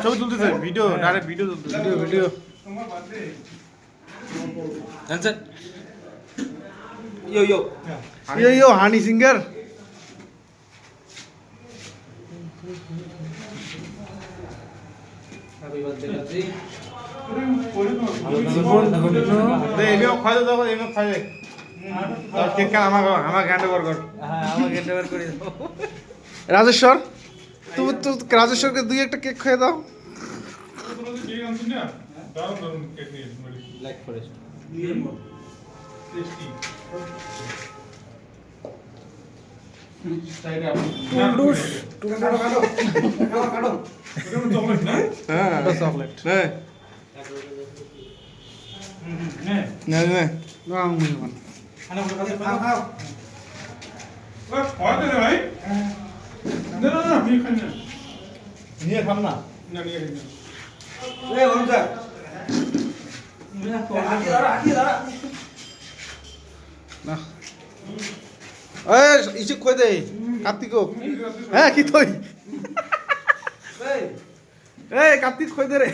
ছবি তুলতেছে video direct video তুলতেছে ভিডিও यो हानी सिंगर राजेश्वर तू राजेश्वर के दुई एक केक खाए दाओ इसे खोई दे कार्तिक को हैं कि तो कार्तिक खोई दे रे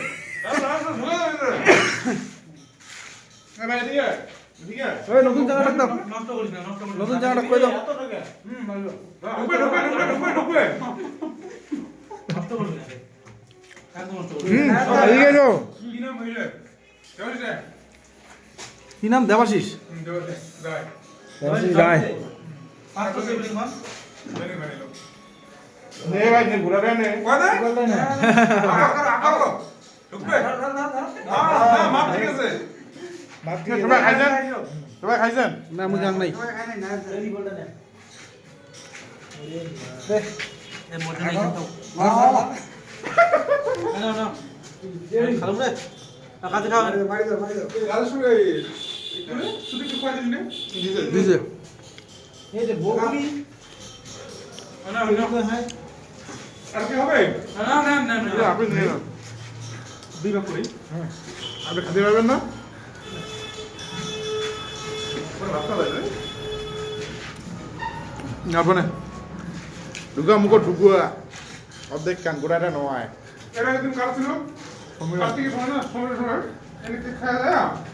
নতুন জায়গাটা দাও নতুন জায়গাটা কই দাও কি নাম দেবাশিস গায় নে ভাই নে ঘুরা নে কোদা নে আকাও ঢুকবে না মাপ ঠিক আছে মাপ ঠিক আছে তোমরা খাইছেন না আমি জান নাই তোমরা খাই নাই না জেলি বলটা নে এ মজা নাই খাও না না খালো রে কাজে খাও মারি দাও গাল শুনে শুধু কি খাই দিলে দিছে এই যে বগলি না না হয় আর কি হবে না না না না আপনি নিয়ে নাও দুই ভাগ করি হ্যাঁ আপনি খেতে পারবেন না কোন ভাতটা লাগে না বনে ঢুকা মুখ ঢুকুয়া অর্ধেক কান গোড়াটা নয় এরা একদিন কাটছিল কার্তিকের সময় না সময় এনে খাওয়া যায়